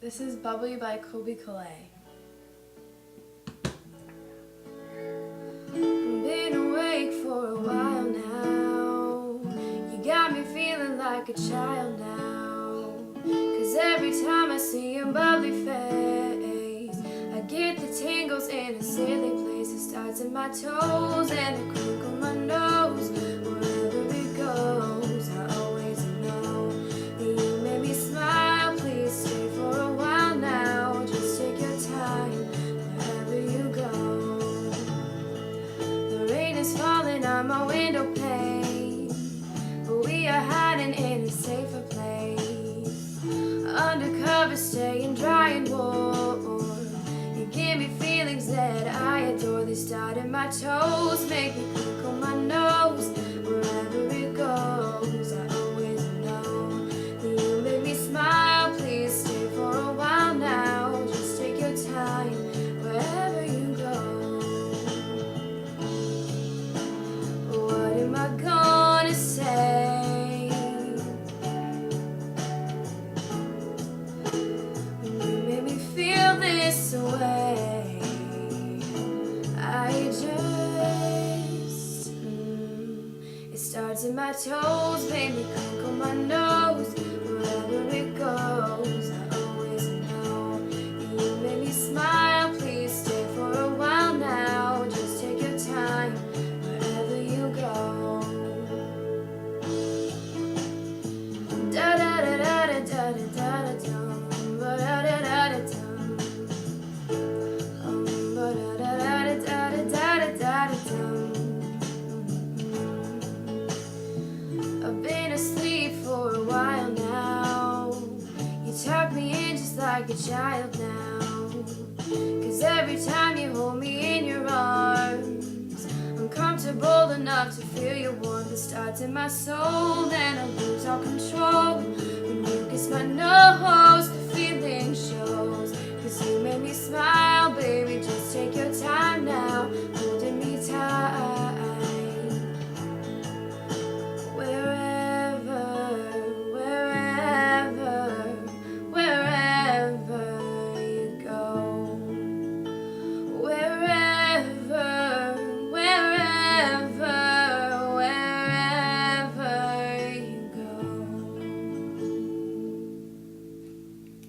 This is Bubbly by Colby Calais. I've been awake for a while now. You got me feeling like a child now. 'Cause every time I see your bubbly face, I get the tingles in a silly place. It starts in my toes and it crinkle my nose. Wherever it goes, I always know that you make me smile. Please stay for a while now. Just take your time wherever you go. The rain is falling on my window pane, but we are hiding in a safer place. Undercover, staying dry and warm. You give me feelings that I adore. They start in my toes, make me crinkle my nose. Wherever it goes, I always know that you make me smile. Please stay for a while now. Just take your time wherever you go. What am I gonna say? You make me feel this way. I just it starts in my toes, make me crinkle my nose. Wherever it goes, I always know you make me smile. Please stay for a while now. Just take your time wherever you go. Da da da da da da da da da. Ba da da da da da. Ba da da da da da da da da. I've been asleep for a while now. You tuck me in just like a child now. 'Cause every time you hold me in your arms, I'm comfortable enough to feel your warmth. It starts in my soul, then I lose all control. When you kiss my nose, the feeling shows. 'Cause you make me smile.